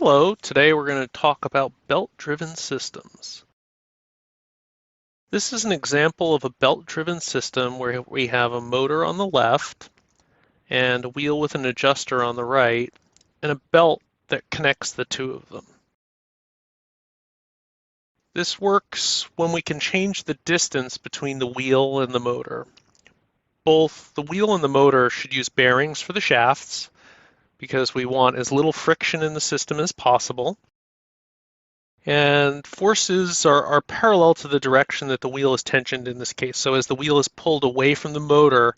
Hello, today we're going to talk about belt-driven systems. This is an example of a belt-driven system where we have a motor on the left and a wheel with an adjuster on the right and a belt that connects the two of them. This works when we can change the distance between the wheel and the motor. Both the wheel and the motor should use bearings for the shafts because we want as little friction in the system as possible. And forces are parallel to the direction that the wheel is tensioned in this case. So as the wheel is pulled away from the motor,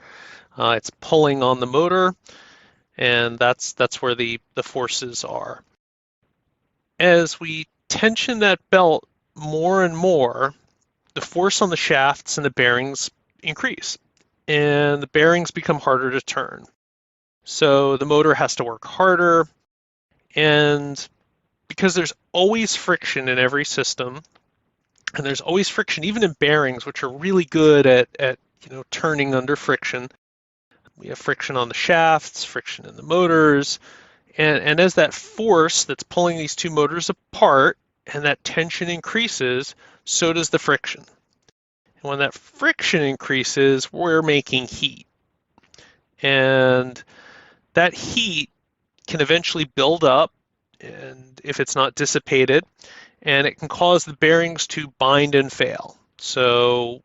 it's pulling on the motor, and that's where the forces are. As we tension that belt more and more, the force on the shafts and the bearings increase, and the bearings become harder to turn. So the motor has to work harder, and because there's always friction in every system, and there's always friction even in bearings, which are really good at turning under friction. We have friction on the shafts, friction in the motors, and as that force that's pulling these two motors apart and that tension increases, so does the friction. And when that friction increases, we're making heat. And that heat can eventually build up, and if it's not dissipated, and it can cause the bearings to bind and fail. So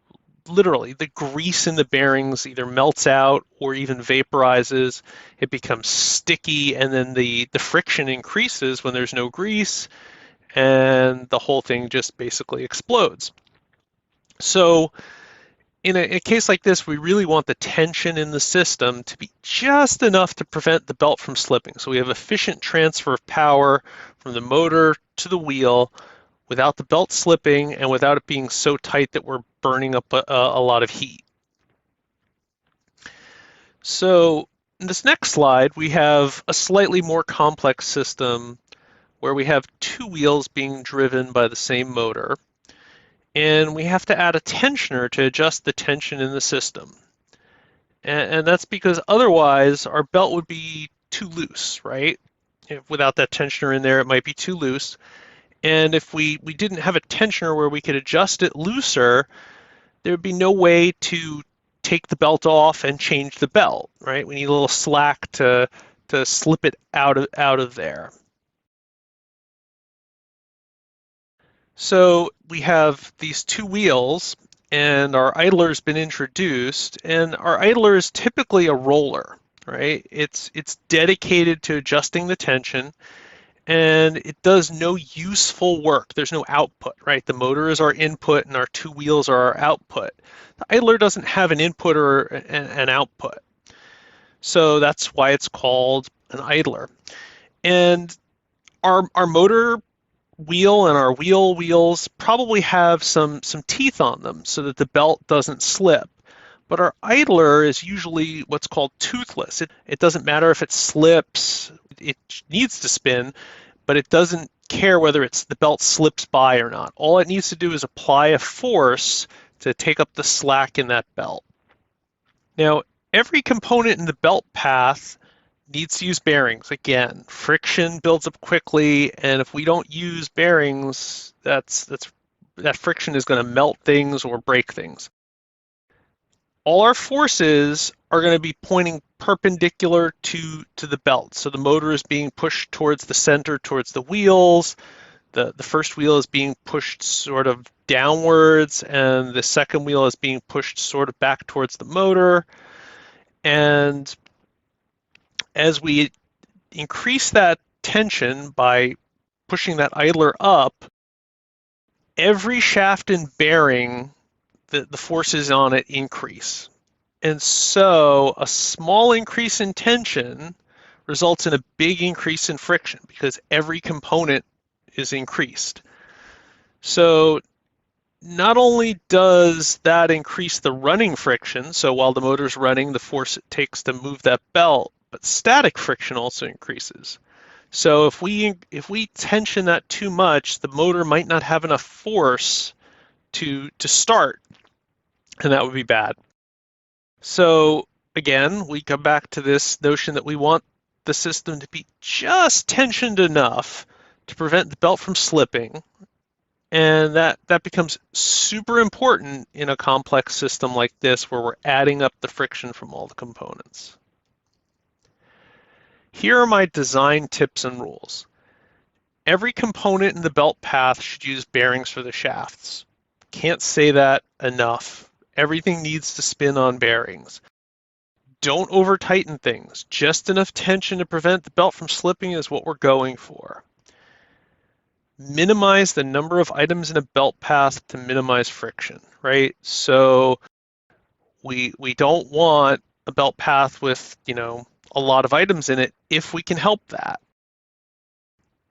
literally, the grease in the bearings either melts out or even vaporizes. It becomes sticky, and then the friction increases when there's no grease, and the whole thing just basically explodes. So in a case like this, we really want the tension in the system to be just enough to prevent the belt from slipping. So we have efficient transfer of power from the motor to the wheel without the belt slipping and without it being so tight that we're burning up a lot of heat. So in this next slide, we have a slightly more complex system where we have two wheels being driven by the same motor. And we have to add a tensioner to adjust the tension in the system. And that's because otherwise our belt would be too loose, right? Without that tensioner in there, it might be too loose. And if we didn't have a tensioner where we could adjust it looser, there would be no way to take the belt off and change the belt, right? We need a little slack to slip it out of there. So we have these two wheels, and our idler's been introduced, and our idler is typically a roller, right? It's dedicated to adjusting the tension, and it does no useful work. There's no output, right? The motor is our input, and our two wheels are our output. The idler doesn't have an input or an output. So that's why it's called an idler. And our motor wheel and our wheels probably have some teeth on them so that the belt doesn't slip. But our idler is usually what's called toothless. It doesn't matter if it slips, it needs to spin, but it doesn't care whether the belt slips by or not. All it needs to do is apply a force to take up the slack in that belt. Now, every component in the belt path needs to use bearings. Again, friction builds up quickly, and if we don't use bearings, that friction is going to melt things or break things. All our forces are going to be pointing perpendicular to the belt. So the motor is being pushed towards the center, towards the wheels. The first wheel is being pushed sort of downwards, and the second wheel is being pushed sort of back towards the motor. And as we increase that tension by pushing that idler up, every shaft and bearing, the forces on it increase. And so a small increase in tension results in a big increase in friction because every component is increased. So not only does that increase the running friction, so while the motor's running, the force it takes to move that belt, but static friction also increases. So if we tension that too much, the motor might not have enough force to start, and that would be bad. So again, we come back to this notion that we want the system to be just tensioned enough to prevent the belt from slipping, and that becomes super important in a complex system like this where we're adding up the friction from all the components. Here are my design tips and rules. Every component in the belt path should use bearings for the shafts. Can't say that enough. Everything needs to spin on bearings. Don't over tighten things. Just enough tension to prevent the belt from slipping is what we're going for. Minimize the number of items in a belt path to minimize friction, right? So we don't want a belt path with, a lot of items in it if we can help that.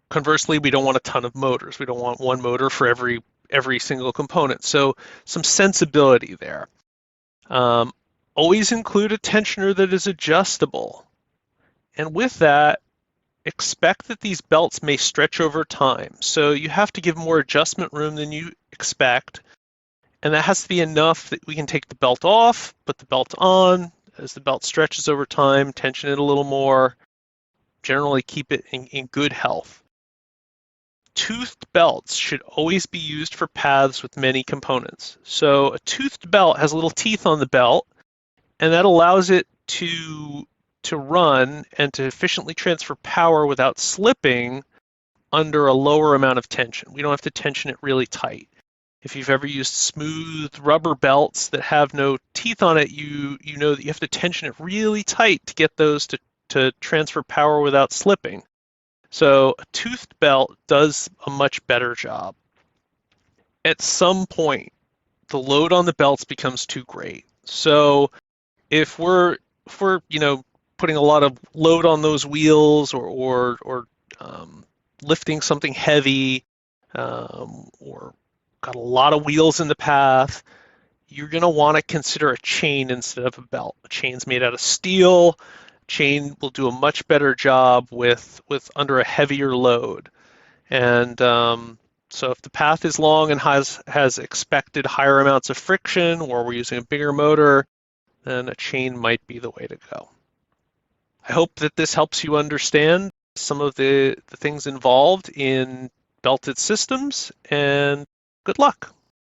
Conversely, we don't want a ton of motors. We don't want one motor for every single component. So some sensibility there. Always include a tensioner that is adjustable. And with that, expect that these belts may stretch over time. So you have to give more adjustment room than you expect. And that has to be enough that we can take the belt off, put the belt on. As the belt stretches over time, tension it a little more. Generally keep it in good health. Toothed belts should always be used for paths with many components. So a toothed belt has little teeth on the belt, and that allows it to run and to efficiently transfer power without slipping under a lower amount of tension. We don't have to tension it really tight. If you've ever used smooth rubber belts that have no teeth on it, you know that you have to tension it really tight to get those to transfer power without slipping. So a toothed belt does a much better job. At some point, the load on the belts becomes too great. So if we're putting a lot of load on those wheels or lifting something heavy or got a lot of wheels in the path, you're going to want to consider a chain instead of a belt. A chain's made out of steel. Chain will do a much better job with under a heavier load. And so if the path is long and has expected higher amounts of friction, or we're using a bigger motor, then a chain might be the way to go. I hope that this helps you understand some of the things involved in belted systems, and good luck.